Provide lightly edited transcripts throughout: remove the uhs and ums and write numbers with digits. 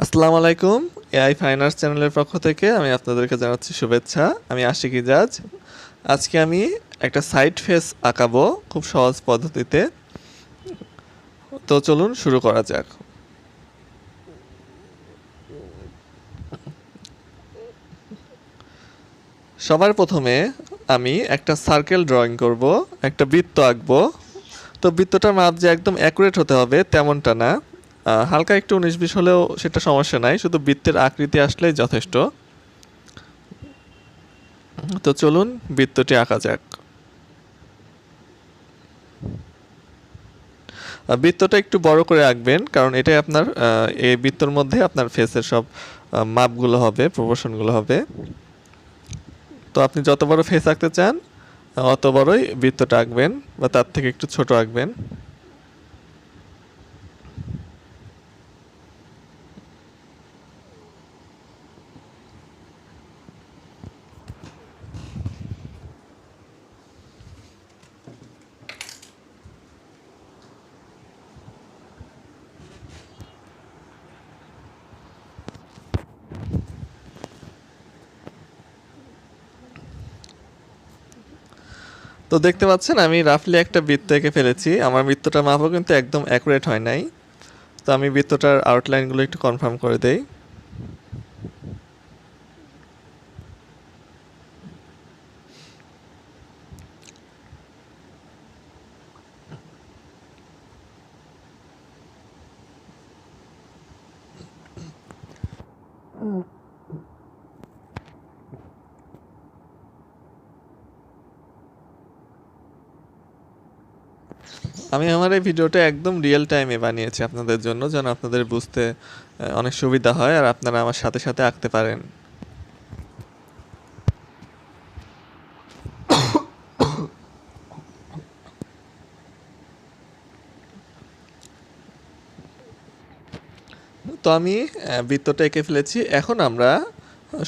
আসসালামু আলাইকুম। AI fine arts চ্যানেলের পক্ষ থেকে আমি আপনাদেরকে জানাচ্ছি শুভেচ্ছা। আমি আশিক ইজাজ। আজকে আমি একটা সাইড ফেস আঁকাবো খুব সহজ পদ্ধতিতে। তো চলুন শুরু করা যাক। সবার প্রথমে আমি একটা সার্কেল ড্রয়িং করব, একটা বৃত্ত আঁকবো। তো বৃত্তটার মাপ যে একদম অ্যাকুরেট হতে হবে তেমনটা না, হালকা একটু 19-20 হলেও সেটা সমস্যা নাই, শুধু বৃত্তের আকৃতি আসলেই যথেষ্ট। তো চলুন বৃত্তটি আঁকা যাক। বৃত্তটা একটু বড় করে আঁকবেন, কারণ এটাই আপনার এই বৃত্তর মধ্যে আপনার ফেসের সব মাপগুলো হবে, প্রপোর্শনগুলো হবে। তো আপনি যত বড় ফেস আঁকতে চান অত বড়ই বৃত্তটা আঁকবেন, বা তার থেকে একটু ছোট আঁকবেন। তো দেখতে পাচ্ছেন আমি রাফলি একটা বৃত্ত এঁকে ফেলেছি। আমার বৃত্তটার মাপও কিন্তু একদম অ্যাকুরেট হয় নাই। তো আমি বৃত্তটার আউটলাইনগুলো একটু কনফার্ম করে দেই। আমি আমার এই ভিডিওটা একদম রিয়েল টাইমে বানিয়েছি আপনাদের জন্য, যেন আপনাদের বুঝতে অনেক সুবিধা হয় আর আপনারা আমার সাথে সাথে আঁকতে পারেন। তো আমি বৃত্তটা এঁকে ফেলেছি। এখন আমরা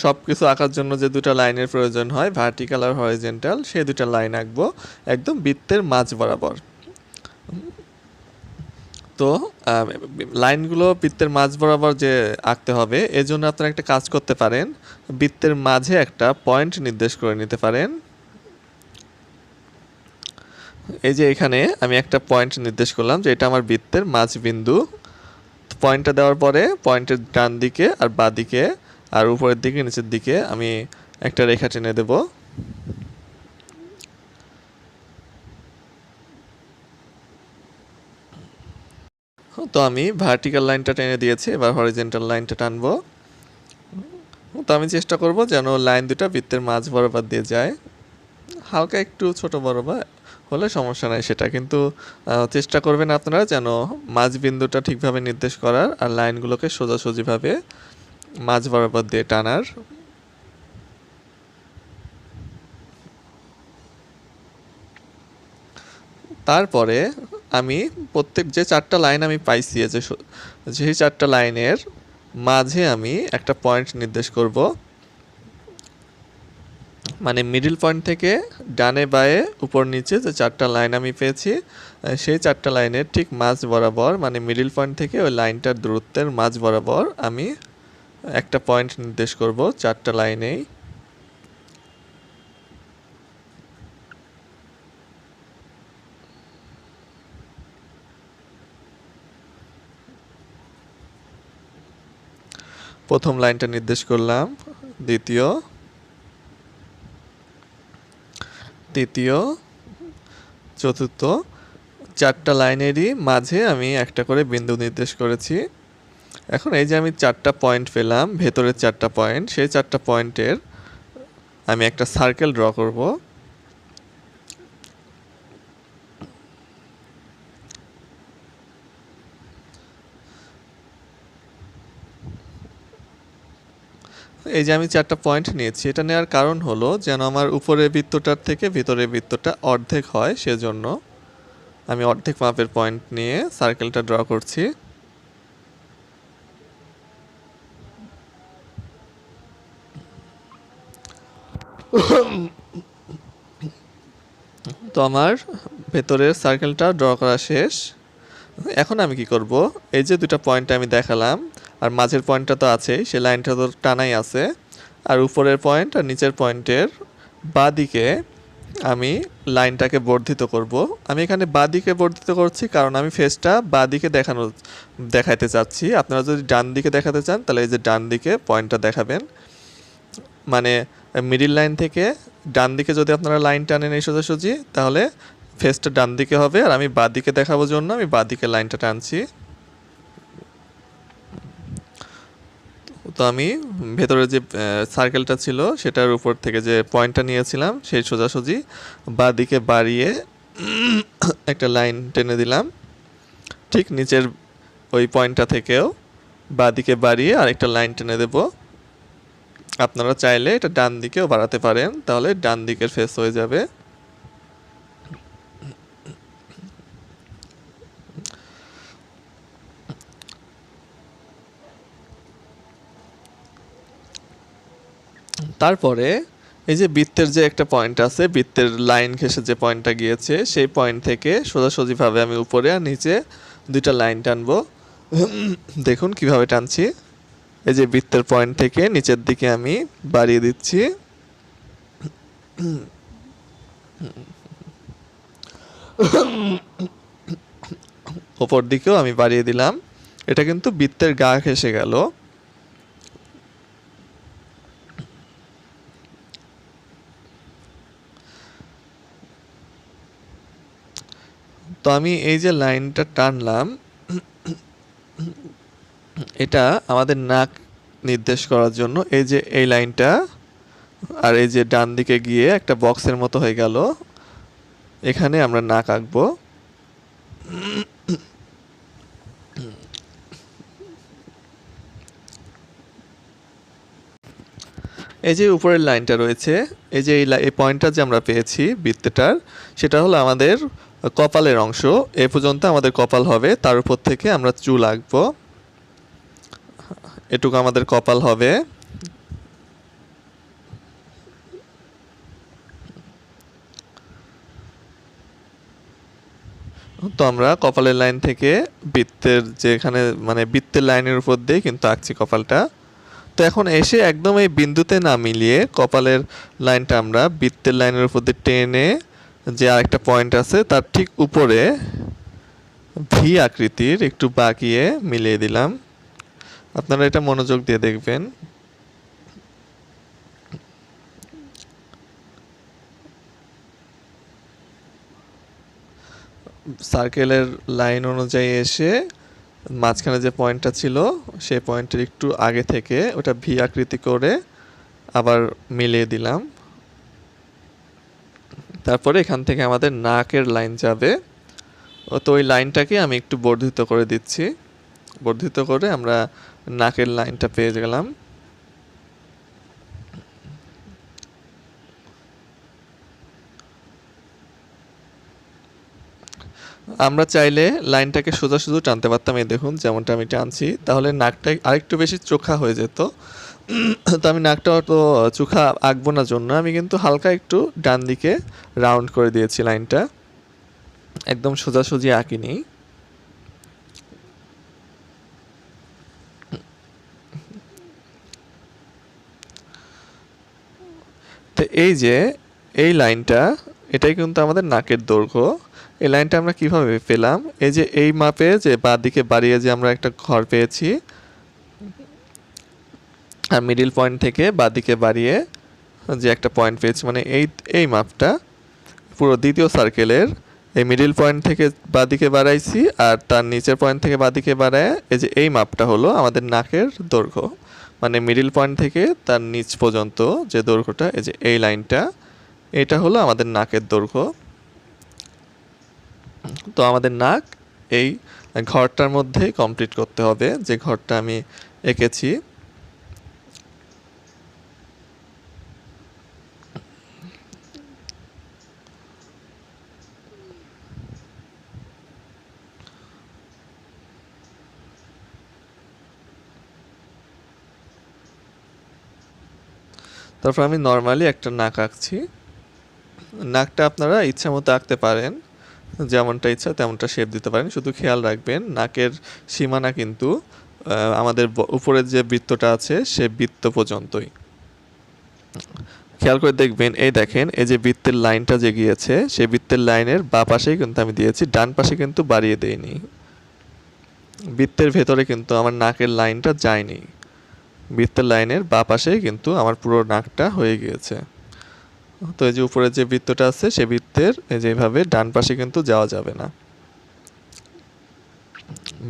সব কিছু আঁকার জন্য যে দুটো লাইনের প্রয়োজন হয়, ভার্টিক্যাল আর হরিজেন্টাল, সেই দুটো লাইন আঁকবো একদম বৃত্তের মাঝ বরাবর। তো লাইনগুলো বৃত্তের মাঝ বরাবর যে আঁকতে হবে, এজন্য আপনারা একটা কাজ করতে পারেন, বৃত্তের মাঝে একটা পয়েন্ট নির্দেশ করে নিতে পারেন। এই যে এখানে আমি একটা পয়েন্ট নির্দেশ করলাম যে এটা আমার বৃত্তের মাঝ বিন্দু। পয়েন্টটা দেওয়ার পরে পয়েন্টের ডান দিকে আর বাঁ দিকে আর উপরের দিকে নিচের দিকে আমি একটা রেখা টেনে দেব। তো আমি ভার্টিক্যাল লাইনটা টেনে দিয়েছি, এবার হরিজেন্টাল লাইনটা টানবো। তো আমি চেষ্টা করব যেন লাইন দুটা বৃত্তের মাঝ বরাবর দিয়ে যায়। হালকা একটু ছোট বড় বা হলে সমস্যা নাই সেটা, কিন্তু চেষ্টা করবেন আপনারা যেন মাঝ বিন্দুটা ঠিকভাবে নির্দেশ করার আর লাইনগুলোকে সোজাসুজিভাবে মাঝ বরাবর দিয়ে টানার। তারপরে আমি প্রত্যেক যে চারটা লাইন আমি পাইছি, সেই চারটা লাইনের মাঝে আমি একটা পয়েন্ট নির্দেশ করব। মানে মিডিল পয়েন্ট থেকে ডানে বাঁয়ে উপর নিচে যে চারটা লাইন আমি পেয়েছি, সেই চারটা লাইনের ঠিক মাঝ বরাবর, মানে মিডিল পয়েন্ট থেকে ওই লাইনটার দূরত্বের মাঝ বরাবর আমি একটা পয়েন্ট নির্দেশ করব চারটা লাইনেই। প্রথম লাইনটা নির্দেশ করলাম, দ্বিতীয়, তৃতীয়, চতুর্থ, চারটা লাইনেরই মাঝে আমি একটা করে বিন্দু নির্দেশ করেছি। এখন এই যে আমি চারটা পয়েন্ট পেলাম, ভেতরের চারটা পয়েন্ট, সেই চারটা পয়েন্টের আমি একটা সার্কেল ড্র করব। এই যে আমি চারটা পয়েন্ট নিয়েছি, এটা নেওয়ার কারণ হলো যেন আমার উপরের বৃত্তটার থেকে ভিতরের বৃত্তটা অর্ধেক হয়, সেজন্য আমি অর্ধেক মাপের পয়েন্ট নিয়ে সার্কেলটা ড্র করছি। তো আমার ভেতরের সার্কেলটা ড্র করা শেষ। এখন আমি কি করব, এই যে দুটা পয়েন্ট আমি দেখালাম আর মাঝের পয়েন্টটা তো আছেই, সে লাইনটা তো টানাই আছে, আর উপরের পয়েন্ট আর নিচের পয়েন্টের বাঁ দিকে আমি লাইনটাকে বর্ধিত করব। আমি এখানে বাঁ দিকে বর্ধিত করছি কারণ আমি ফেসটা বাঁ দিকে দেখাতে চাচ্ছি। আপনারা যদি ডান দিকে দেখাতে চান তাহলে এই যে ডান দিকে পয়েন্টটা দেখাবেন, মানে মিডিল লাইন থেকে ডান দিকে যদি আপনারা লাইন টানেন এই সোজাসুজি, তাহলে ফেসটা ডান দিকে হবে, আর আমি বাঁ দিকে দেখাবো জন্য আমি বাঁ দিকে লাইনটা টানছি। তো আমি ভেতরে যে সার্কেলটা ছিল সেটার উপর থেকে যে পয়েন্টটা নিয়েছিলাম সেই সোজাসুজি বাঁ দিকে বাড়িয়ে একটা লাইন টেনে দিলাম। ঠিক নিচের ওই পয়েন্টটা থেকেও বাঁ দিকে বাড়িয়ে আরেকটা লাইন টেনে দেব। আপনারা চাইলে এটা ডান দিকেও বাড়াতে পারেন, তাহলে ডান দিকের ফেস হয়ে যাবে। তারপরে এই যে বৃত্তের যে একটা পয়েন্ট আছে, বৃত্তের লাইন ঘেঁষে যে পয়েন্টটা গিয়েছে সেই পয়েন্ট থেকে সোজাসুজিভাবে আমি উপরে আর নিচে দুইটা লাইন টানবো। দেখুন কিভাবে টানছি। এই যে বৃত্তের পয়েন্ট থেকে নিচের দিকে আমি বাড়িয়ে দিচ্ছি, ওপর দিকেও আমি বাড়িয়ে দিলাম। এটা কিন্তু বৃত্তের গা ঘেঁষে গেল। তো আমি এই যে লাইনটা টানলাম, এটা আমাদের নাক নির্দেশ করার জন্য। এই যে এই লাইনটা আর এই যে ডান দিকে গিয়ে একটা বক্সের মতো হয়ে গেল, এখানে আমরা নাক আঁকবো। এই যে উপরের লাইনটা রয়েছে, এই যে এই পয়েন্টটা যে আমরা পেয়েছি বৃত্তটার, সেটা হলো আমাদের কপালের অংশ। এ পর্যন্ত আমাদের কপাল হবে, তার উপর থেকে আমরা চুল আঁকবো। এটুকু আমাদের কপাল হবে। তো আমরা কপালের লাইন থেকে বৃত্তের যেখানে মানে বৃত্তের লাইনের উপর দিয়ে কিন্তু আঁকছি কপালটা। তো এখন এসে একদম এই বিন্দুতে না মিলিয়ে কপালের লাইনটা আমরা বৃত্তের লাইনের উপর দিয়ে টেনে যে আরেকটা পয়েন্ট আছে তার ঠিক উপরে ভি আকৃতির একটু বাঁকিয়ে মিলিয়ে দিলাম। আপনারা এটা মনোযোগ দিয়ে দেখবেন। সার্কেলের লাইন অনুযায়ী এসে মাঝখানে যে পয়েন্টটা ছিল সেই পয়েন্টের একটু আগে থেকে ওটা ভি আকৃতি করে আবার মিলিয়ে দিলাম। তারপরে এখান থেকে আমাদের নাকের লাইন যাবে। তো ওই লাইনটাকে আমি একটু বর্ধিত করে দিচ্ছি। বর্ধিত করে আমরা নাকের লাইনটা পেয়ে গেলাম। আমরা চাইলে লাইনটাকে সোজাসুজি টানতে পারতাম, এই দেখুন যেমনটা আমি টানছি, তাহলে নাকটা আরেকটু বেশি চোখা হয়ে যেত। তো আমি নাকটা অত চোখা আঁকবো না জন্য আমি কিন্তু হালকা একটু ডান দিকে রাউন্ড করে দিয়েছি লাইনটা, একদম সোজাসুজি আঁকিনি। তো এই যে এই লাইনটা, এটাই কিন্তু আমাদের নাকের দৈর্ঘ্য। এই লাইনটা আমরা কিভাবে পেলাম, এই যে এই মাপে যে বাঁ দিকে বাড়িয়ে যে আমরা একটা ঘর পেয়েছি, আর মিডিল পয়েন্ট থেকে বাঁ দিকে বাড়িয়ে যে একটা পয়েন্ট পেয়েছি, মানে এই মাপটা পুরো দ্বিতীয় সার্কেলের এই মিডিল পয়েন্ট থেকে বাঁদিকে বাড়াইছি, আর তার নিচের পয়েন্ট থেকে বাঁদিকে বাড়ায় এই যে এই মাপটা হলো আমাদের নাকের দৈর্ঘ্য। মানে মিডিল পয়েন্ট থেকে তার নিচ পর্যন্ত যে দৈর্ঘ্যটা, এই যে এই লাইনটা, এটা হলো আমাদের নাকের দৈর্ঘ্য। তো আমাদের নাক এই ঘরটার মধ্যেই কমপ্লিট করতে হবে, যে ঘরটা আমি এঁকেছি। তারপর আমি নর্মালি একটা নাক আঁকছি। নাকটা আপনারা ইচ্ছা মতো আঁকতে পারেন, যেমনটা ইচ্ছা তেমনটা শেপ দিতে পারেন। শুধু খেয়াল রাখবেন নাকের সীমানা কিন্তু আমাদের উপরের যে বৃত্তটা আছে সে বৃত্ত পর্যন্তই। খেয়াল করে দেখবেন, এই দেখেন এই যে বৃত্তের লাইনটা যে গিয়েছে সেই বৃত্তের লাইনের বাঁ পাশেই কিন্তু আমি দিয়েছি, ডান পাশে কিন্তু বাড়িয়ে দেইনি। বৃত্তের ভেতরে কিন্তু আমার নাকের লাইনটা যায়নি, বৃত্তের লাইনের বাঁ পাশেই কিন্তু আমার পুরো নাকটা হয়ে গিয়েছে। তো এই যে উপরে যে বৃত্তটা আছে সে বৃত্তের এই যে এইভাবে ডান পাশে কিন্তু যাওয়া যাবে না,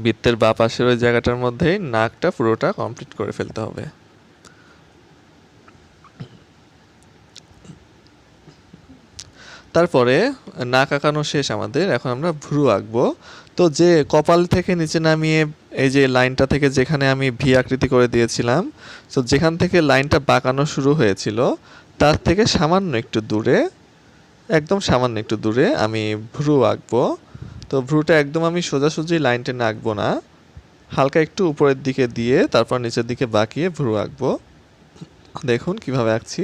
বৃত্তের বাঁ পাশের ওই জায়গাটার মধ্যেই নাকটা পুরোটা কমপ্লিট করে ফেলতে হবে। তারপরে নাক আঁকানো শেষ আমাদের, এখন আমরা ভ্রু আঁকবো। তো যে কপাল থেকে নিচে নামিয়ে এই যে লাইনটা থেকে যেখানে আমি ভি আকৃতি করে দিয়েছিলাম, তো যেখান থেকে লাইনটা বাঁকানো শুরু হয়েছিল তার থেকে সামান্য একটু দূরে, একদম সামান্য একটু দূরে আমি ভ্রু আঁকবো। তো ভ্রুটা একদম আমি সোজাসুজি লাইন টেনে আঁকবো না, হালকা একটু উপরের দিকে দিয়ে তারপর নিচের দিকে বাঁকিয়ে ভ্রু আঁকবো। দেখুন কিভাবে আঁকছি।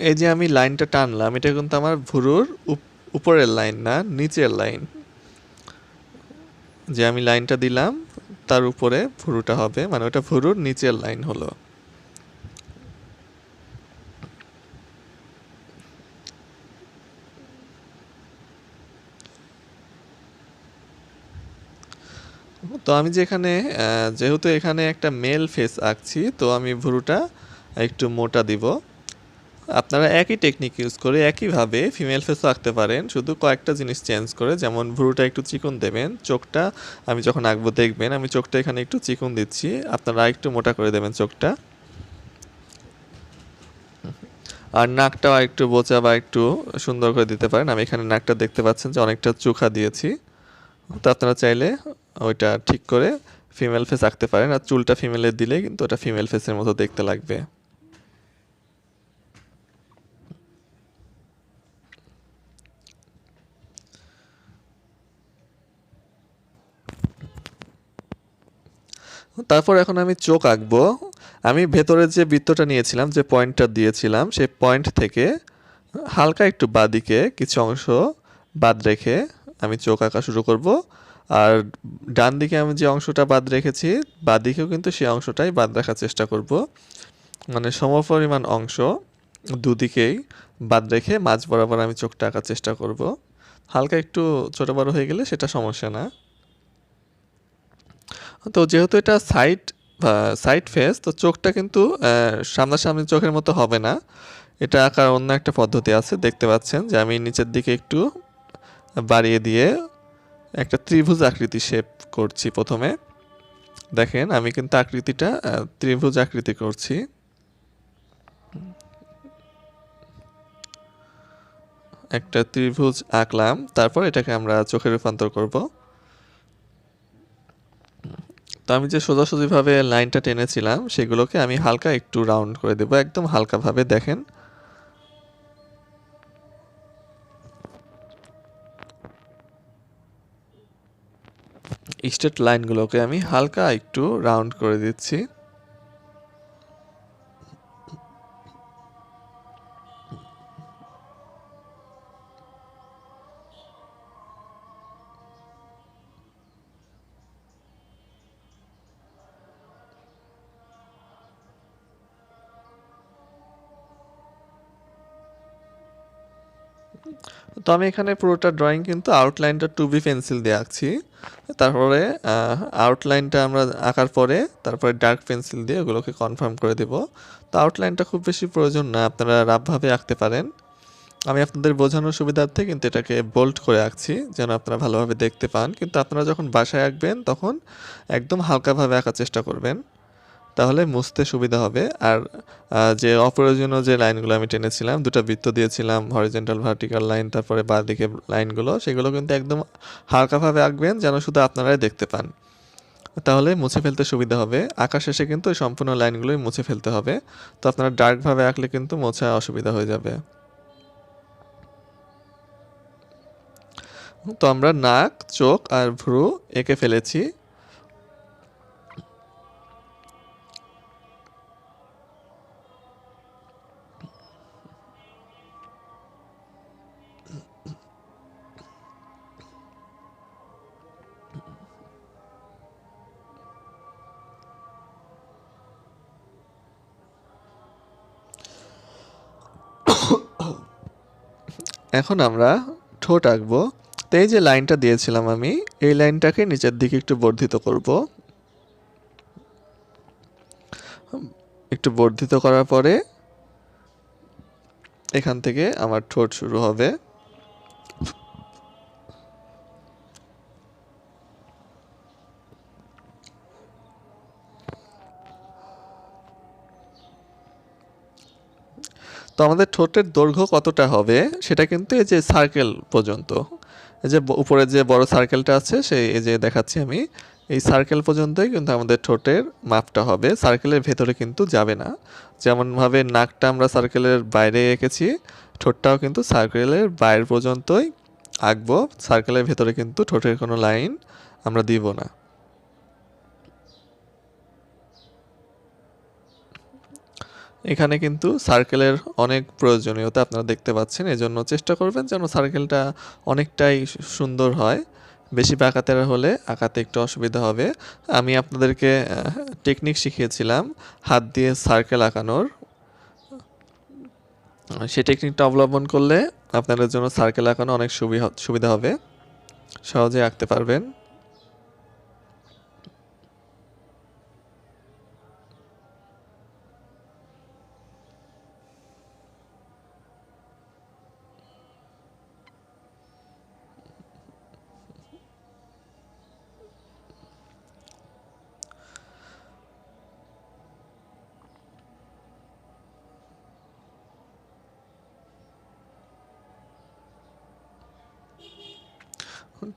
এই যে আমি লাইনটা টানলাম, এটা কিন্তু আমার ভুরুর উপরের লাইন না, নিচের লাইন। যে আমি লাইনটা দিলাম তার উপরে ভুরুটা হবে, মানে ওটা ভুরুর নিচের লাইন হলো। তো আমি যেখানে যেহেতু এখানে একটা মেল ফেস আঁকছি, তো আমি ভুরুটা একটু মোটা দিব। আপনারা একই টেকনিক ইউজ করে একইভাবে ফিমেল ফেসও আঁকতে পারেন, শুধু কয়েকটা জিনিস চেঞ্জ করে। যেমন ভুরুটা একটু চিকন দেবেন, চোখটা আমি যখন আঁকবো দেখবেন আমি চোখটা এখানে একটু চিকন দিচ্ছি, আপনারা একটু মোটা করে দেবেন চোখটা। আর নাকটাও একটু বোচা বা একটু সুন্দর করে দিতে পারেন। আমি এখানে নাকটা দেখতে পাচ্ছেন যে অনেকটা চোখা দিয়েছি, তো আপনারা চাইলে ওইটা ঠিক করে ফিমেল ফেস আঁকতে পারেন। আর চুলটা ফিমেলের দিলে কিন্তু ওটা ফিমেল ফেসের মতো দেখতে লাগবে। তারপর এখন আমি চোখ আঁকবো। আমি ভেতরের যে বৃত্তটা নিয়েছিলাম, যে পয়েন্টটা দিয়েছিলাম, সেই পয়েন্ট থেকে হালকা একটু বাঁদিকে কিছু অংশ বাদ রেখে আমি চোখ আঁকা শুরু করব। আর ডান দিকে আমি যে অংশটা বাদ রেখেছি বাঁদিকেও কিন্তু সেই অংশটাই বাদ রাখার চেষ্টা করব, মানে সমপরিমাণ অংশ দুদিকেই বাদ রেখে মাঝ বরাবর আমি চোখটা আঁকার চেষ্টা করব। হালকা একটু ছোট বড় হয়ে গেলে সেটা সমস্যা না। তো যেহেতু এটা সাইড ফেস, তো চোখটা কিন্তু সামনাসামনি চোখের মতো হবে না, এটা আঁকার অন্য একটা পদ্ধতি আছে। দেখতে পাচ্ছেন যে আমি নিচের দিকে একটু বাড়িয়ে দিয়ে একটা ত্রিভুজ আকৃতি শেপ করছি প্রথমে। দেখেন আমি কিন্তু আকৃতিটা ত্রিভুজ আকৃতি করছি। একটা ত্রিভুজ আঁকলাম, তারপর এটাকে আমরা চোখে রূপান্তর করব। তো আমি যে সোজাসুজিভাবে লাইনটা টেনেছিলাম সেগুলোকে আমি হালকা একটু রাউন্ড করে দেবো, একদম হালকাভাবে। দেখেন স্ট্রেট লাইনগুলোকে আমি হালকা একটু রাউন্ড করে দিচ্ছি। তো আমি এখানে পুরোটা ড্রয়িং কিন্তু আউটলাইনটা 2B পেন্সিল দিয়ে আঁকছি। তারপরে আউটলাইনটা আমরা আঁকার পরে তারপরে ডার্ক পেন্সিল দিয়ে ওগুলোকে কনফার্ম করে দেব। তো আউটলাইনটা খুব বেশি প্রয়োজন না, আপনারা রাফভাবে আঁকতে পারেন। আমি আপনাদের বোঝানোর সুবিধার্থে কিন্তু এটাকে বোল্ড করে আঁকছি যেন আপনারা ভালোভাবে দেখতে পান, কিন্তু আপনারা যখন বাসায় আঁকবেন তখন একদম হালকাভাবে আঁকার চেষ্টা করবেন। তাহলে মুছতে সুবিধা হবে। আর যে অপ্রয়োজনীয় যে লাইনগুলো আমি টেনেছিলাম, ২ টা বৃত্ত দিয়েছিলাম, হরিজন্টাল ভার্টিক্যাল লাইন, তারপরে বাঁদিকে লাইনগুলো, সেগুলো কিন্তু একদম হালকাভাবে আঁকবেন যেন শুধু আপনারাই দেখতে পান। তাহলে মুছে ফেলতে সুবিধা হবে। আঁকা শেষে কিন্তু ওই সম্পূর্ণ লাইনগুলোই মুছে ফেলতে হবে। তো আপনারা ডার্কভাবে আঁকলে কিন্তু মোছা অসুবিধা হয়ে যাবে। তো আমরা নাক, চোখ আর ভ্রু এঁকে ফেলেছি। এখন আমরা ঠোঁট আঁকবো। তো এই যে লাইনটা দিয়েছিলাম আমি, এই লাইনটাকে নিচের দিকে একটু বর্ধিত করব। একটু বর্ধিত করার পরে এখান থেকে আমার ঠোঁট শুরু হবে। তো আমাদের ঠোঁটের দৈর্ঘ্য কতটা হবে সেটা কিন্তু এই যে সার্কেল পর্যন্ত, এই যে উপরে যে বড় সার্কেলটা আছে সেই এই যে দেখাচ্ছি আমি, এই সার্কেল পর্যন্তই কিন্তু আমাদের ঠোঁটের মাপটা হবে, সার্কেলের ভেতরে কিন্তু যাবে না। যেমনভাবে নাকটা আমরা সার্কেলের বাইরে এঁকেছি, ঠোঁটটাও কিন্তু সার্কেলের বাইরে পর্যন্তই আঁকবো, সার্কেলের ভেতরে কিন্তু ঠোঁটের কোনো লাইন আমরা দিব না। এখানে কিন্তু সার্কেলের অনেক প্রয়োজনীয়তা আপনারা দেখতে পাচ্ছেন, এজন্য চেষ্টা করবেন যেন সার্কেলটা অনেকটাই সুন্দর হয়। বেশি বাঁকাতেরা হলে আঁকাতে একটু অসুবিধা হবে। আমি আপনাদেরকে টেকনিক শিখিয়েছিলাম হাত দিয়ে সার্কেল আঁকানোর, সেই টেকনিকটা অবলম্বন করলে আপনাদের জন্য সার্কেল আঁকানো অনেক সুবিধা হবে, সহজে আঁকতে পারবেন।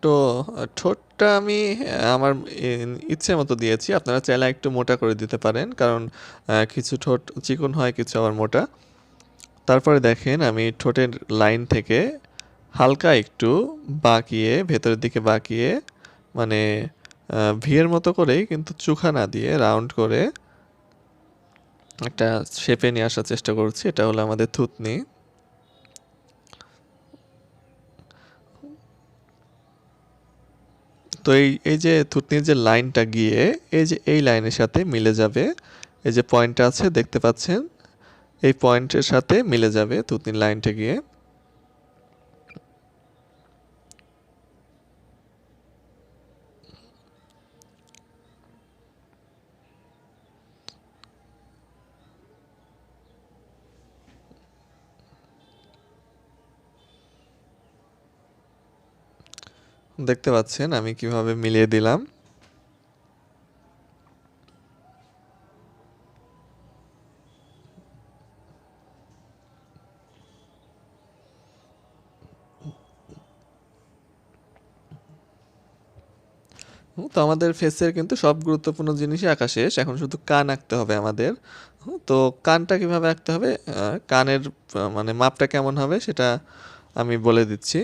তো ঠোঁটটা আমি আমার ইচ্ছে মতো দিয়েছি। আপনারা চাইলে একটু মোটা করে দিতে পারেন। কারণ কিছু ঠোঁট চিকন হয়, কিছু আবার মোটা। তারপরে দেখেন আমি ঠোঁটের লাইন থেকে হালকা একটু বাঁকিয়ে, ভেতরের দিকে বাঁকিয়ে, মানে ভি এর মতো করেই, কিন্তু চোখা না দিয়ে রাউন্ড করে একটা শেপে নিয়ে আসার চেষ্টা করছি। এটা হলো আমাদের থুতনি। তো এই যে থুতনির যে লাইনটা গিয়ে এই যে এই লাইনের সাথে মিলে যাবে, এই যে পয়েন্টটা আছে দেখতে পাচ্ছেন, এই পয়েন্টের সাথে মিলে যাবে থুতনির লাইনটা গিয়ে। দেখতে পাচ্ছেন আমি কিভাবে মিলিয়ে দিলাম। তো আমাদের ফেসের কিন্তু সব গুরুত্বপূর্ণ জিনিসই আঁকা শেষ, এখন শুধু কান আঁকতে হবে আমাদের। তো কানটা কিভাবে আঁকতে হবে, কানের মানে মাপটা কেমন হবে সেটা আমি বলে দিচ্ছি।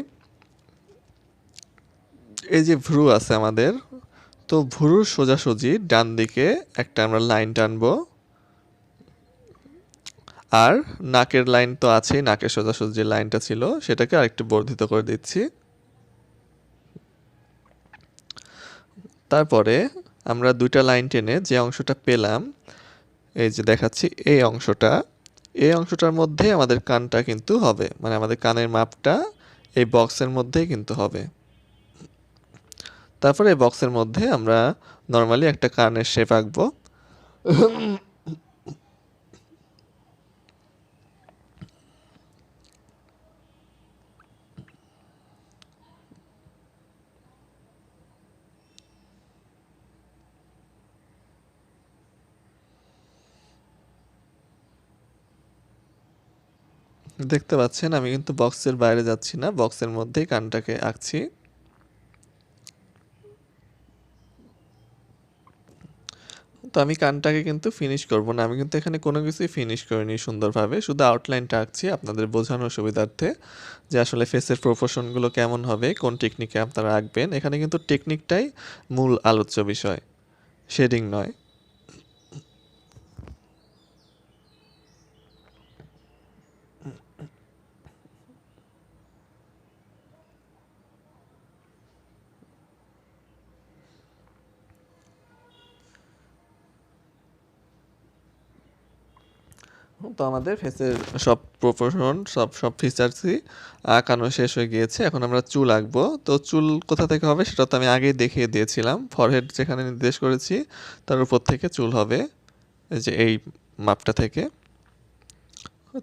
এই যে ভ্রু আছে আমাদের, তো ভ্রুর সোজাসুজি ডান দিকে একটা আমরা লাইন টানবো। আর নাকের লাইন তো আছেই, নাকের সোজাসুজি যে লাইনটা ছিল সেটাকে আরেকটু বর্ধিত করে দিচ্ছি। তারপরে আমরা ২টা লাইন টেনে যে অংশটা পেলাম, এই যে দেখাচ্ছি এই অংশটা, এই অংশটার মধ্যে আমাদের কানটা কিন্তু হবে, মানে আমাদের কানের মাপটা এই বক্সের মধ্যেই কিন্তু হবে। তারপরে এই বক্সের মধ্যে আমরা নর্মালি একটা কানের শেপ আঁকবো। দেখতে পাচ্ছেন আমি কিন্তু বক্সের বাইরে যাচ্ছি না, বক্সের মধ্যেই কানটাকে আঁকছি। তো আমি কানটাকে কিন্তু ফিনিশ করব না, আমি কিন্তু এখানে কোনো কিছুই ফিনিশ করিনি সুন্দরভাবে, শুধু আউটলাইনটা আঁকছি আপনাদের বোঝানোর সুবিধার্থে যে আসলে ফেসের প্রপোর্শনগুলো কেমন হবে, কোন টেকনিকে আপনারা আঁকবেন। এখানে কিন্তু টেকনিকটাই মূল আলোচ্য বিষয়, শেডিং নয়। তো আমাদের ফেসের সব প্রপোর্শন সব সব ফিচার্সই আঁকানো শেষ হয়ে গিয়েছে। এখন আমরা চুল আঁকবো। তো চুল কোথা থেকে হবে সেটা তো আমি আগেই দেখিয়ে দিয়েছিলাম। ফরহেড যেখানে নির্দেশ করেছি তার উপর থেকে চুল হবে, এই যে এই মাপটা থেকে।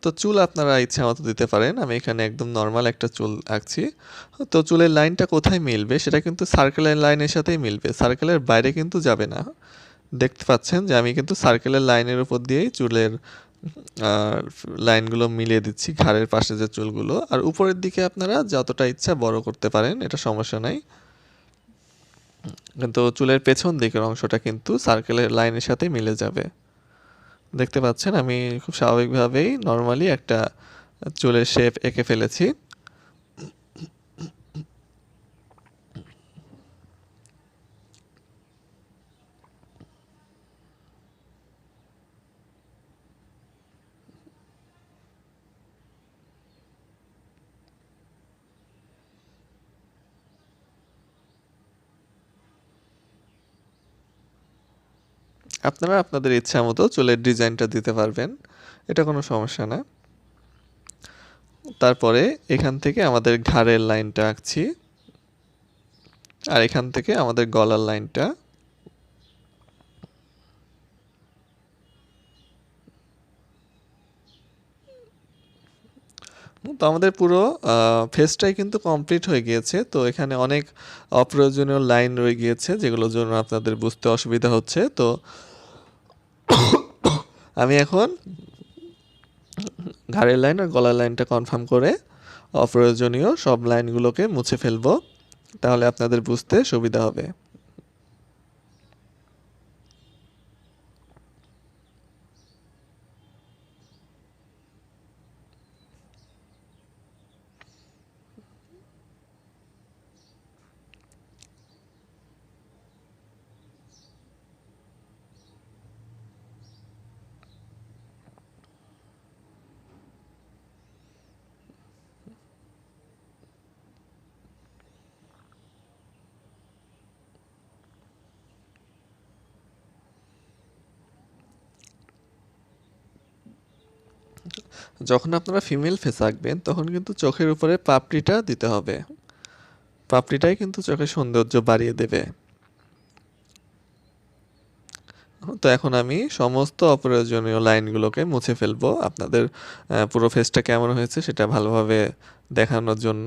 তো চুল আপনারা ইচ্ছা মতো দিতে পারেন, আমি এখানে একদম নর্মাল একটা চুল আঁকছি। তো চুলের লাইনটা কোথায় মিলবে সেটা কিন্তু সার্কেলের লাইনের সাথেই মিলবে, সার্কেলের বাইরে কিন্তু যাবে না। দেখতে পাচ্ছেন যে আমি কিন্তু সার্কেলের লাইনের উপর দিয়েই চুলের আর লাইনগুলো মিলিয়ে দিচ্ছি, ঘাড়ের পাশে যে চুলগুলো। আর উপরের দিকে আপনারা যতটা ইচ্ছা বড় করতে পারেন, এটা সমস্যা নাই। কিন্তু চুলের পেছন দিকের অংশটা কিন্তু সার্কেলের লাইনের সাথেই মিলে যাবে। দেখতে পাচ্ছেন আমি খুব স্বাভাবিকভাবেই নর্মালি একটা চুলের শেপ এঁকে ফেলেছি। আপনারা আপনাদের ইচ্ছা মতো চুলের ডিজাইনটা দিতে পারবেন, এটা কোনো সমস্যা না। তারপরে এখান থেকে আমাদের ঘাড়ের লাইনটা আঁকছি, আর এখান থেকে আমাদের গলার লাইনটা। তো আমাদের পুরো ফেসটাই কিন্তু কমপ্লিট হয়ে গিয়েছে। তো এখানে অনেক অপ্রয়োজনীয় লাইন রয়ে গিয়েছে যেগুলোর জন্য আপনাদের বুঝতে অসুবিধা হচ্ছে। তো আমি এখন ঘাড়ের লাইন আর গলার লাইনটা কনফার্ম করে অপ্রয়োজনীয় সব লাইনগুলোকে মুছে ফেলবো, তাহলে আপনাদের বুঝতে সুবিধা হবে। যখন আপনারা ফিমেল ফেস আঁকবেন তখন কিন্তু চোখের উপরে পাপড়িটা দিতে হবে, পাপড়িটাই কিন্তু চোখের সৌন্দর্য বাড়িয়ে দেবে। তো এখন আমি সমস্ত অপ্রয়োজনীয় লাইনগুলোকে মুছে ফেলবো আপনাদের পুরো ফেসটা কেমন হয়েছে সেটা ভালোভাবে দেখানোর জন্য।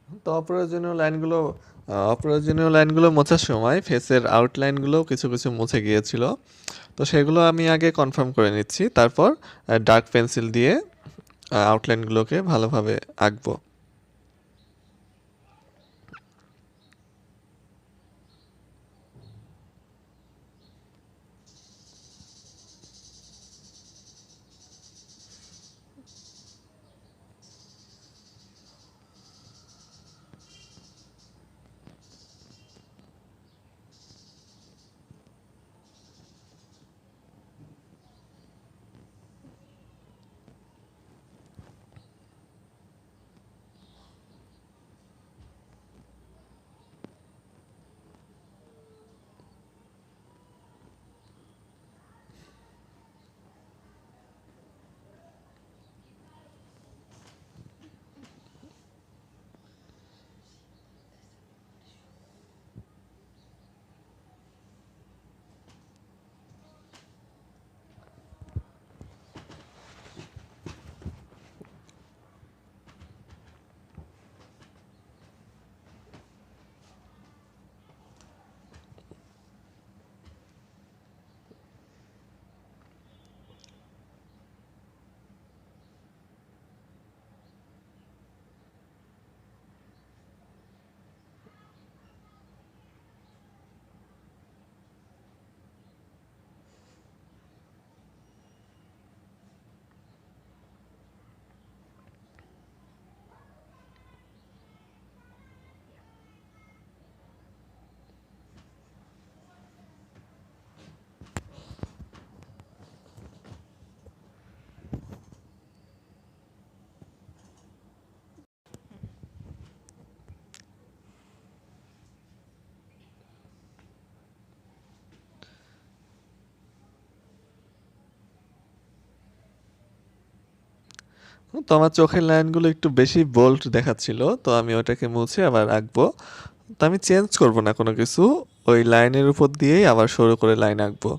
তো অপ্রয়োজনীয় লাইনগুলো মোছার সময় ফেসের আউটলাইনগুলোও কিছু কিছু মুছে গিয়েছিল। তো সেগুলো আমি আগে কনফার্ম করে নিচ্ছি, তারপর ডার্ক পেন্সিল দিয়ে আউটলাইনগুলোকে ভালোভাবে আঁকবো। তো আমার চোখের লাইনগুলো একটু বেশি বোল্ড দেখাচ্ছিল, তো আমি ওটাকে মুছে আবার আঁকবো। তো আমি চেঞ্জ করব না কোনো কিছু, ওই লাইনের উপর দিয়েই আবার সরু করে লাইন আঁকবো।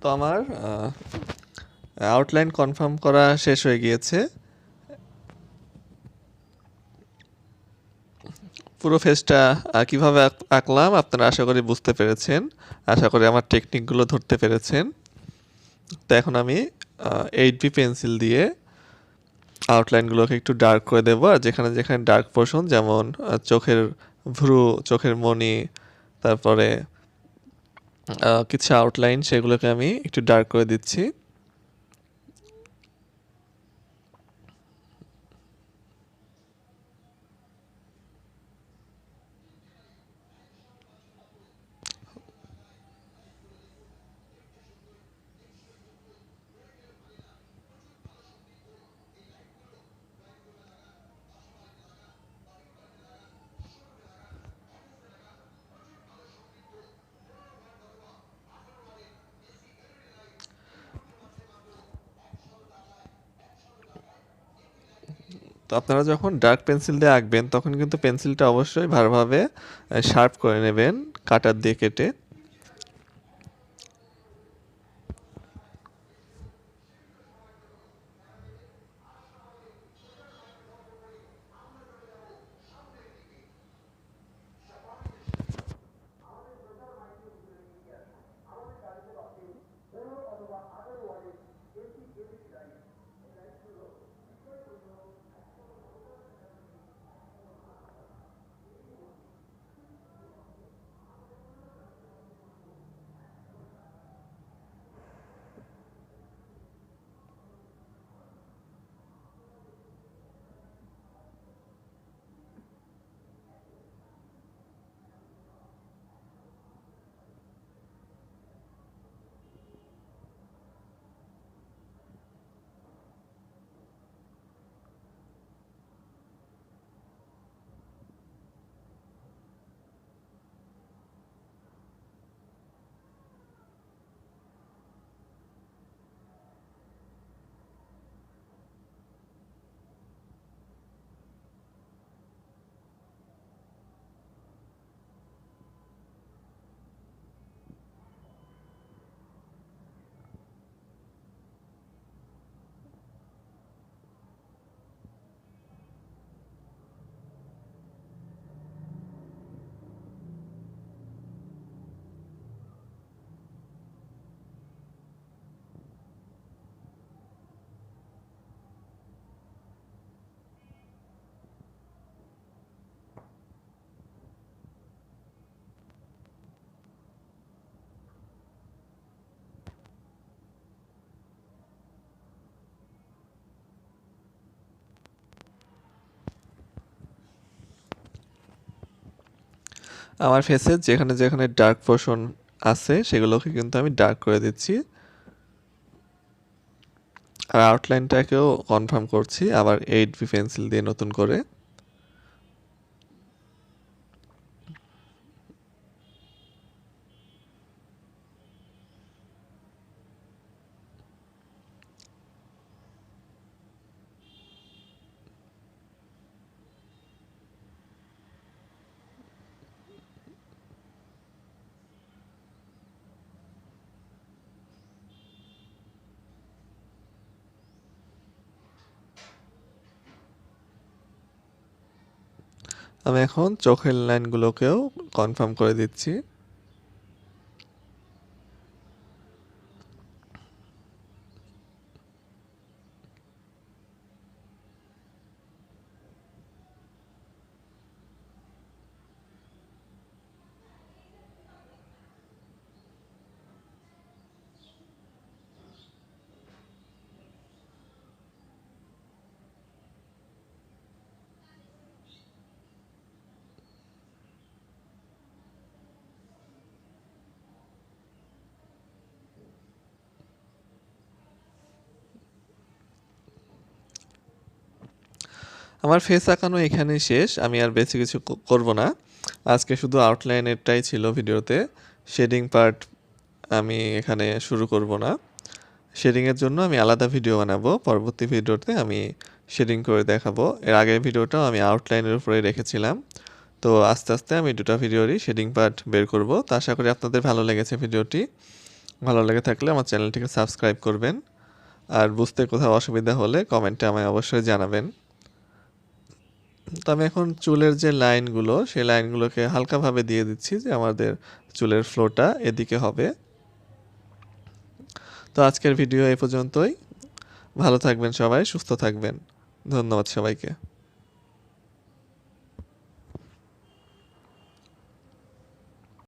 তো আমার আউটলাইন কনফার্ম করা শেষ হয়ে গিয়েছে। পুরো ফেসটা কিভাবে আঁকলাম আপনারা আশা করি বুঝতে পেরেছেন। আশা করি আমার টেকনিকগুলো ধরতে পেরেছেন। তো এখন আমি 8B পেন্সিল দিয়ে আউটলাইনগুলোকে একটু ডার্ক করে দেবো, আর যেখানে যেখানে ডার্ক পোর্শন, যেমন চোখের ভ্রু, চোখের মণি, তারপরে কিছু আউটলাইন, সেগুলোকে আমি একটু ডার্ক করে দিচ্ছি। তো আপনারা যখন ডার্ক পেন্সিল দিয়ে আঁকবেন তখন কিন্তু পেন্সিলটা অবশ্যই ভালোভাবে শার্প করে নেবেন, কাটার দিয়ে কেটে। আমার ফেসে যেখানে যেখানে ডার্ক পোর্শন আছে সেগুলোকে কিন্তু আমি ডার্ক করে দিচ্ছি। আর আউটলাইনটাকেও কনফার্ম করছি আবার 8B পেন্সিল দিয়ে নতুন করে। আমি এখন চোখের লাইনগুলোকেও কনফার্ম করে দিচ্ছি। আমার ফেস আঁকানো এখানেই শেষ। আমি আর বেশি কিছু করব না। আজকে শুধু আউটলাইনেরটাই ছিল ভিডিওতে। শেডিং পার্ট আমি এখানে শুরু করব না। শেডিংয়ের জন্য আমি আলাদা ভিডিও বানাবো। পরবর্তী ভিডিওতে আমি শেডিং করে দেখাবো। এর আগের ভিডিওটাও আমি আউটলাইনের উপরেই রেখেছিলাম। তো আস্তে আস্তে আমি দুটো ভিডিওরই শেডিং পার্ট বের করব। তো আশা করি আপনাদের ভালো লেগেছে ভিডিওটি। ভালো লেগে থাকলে আমার চ্যানেলটিকে সাবস্ক্রাইব করবেন। আর বুঝতে কোথাও অসুবিধা হলে কমেন্টে আমায় অবশ্যই জানাবেন। তো আমি এখন চুলের যে লাইনগুলো সেই লাইনগুলোকে হালকাভাবে দিয়ে দিচ্ছি যে আমাদের চুলের ফ্লোটা এদিকে হবে। তো আজকের ভিডিও এ পর্যন্তই। ভালো থাকবেন সবাই, সুস্থ থাকবেন। ধন্যবাদ সবাইকে।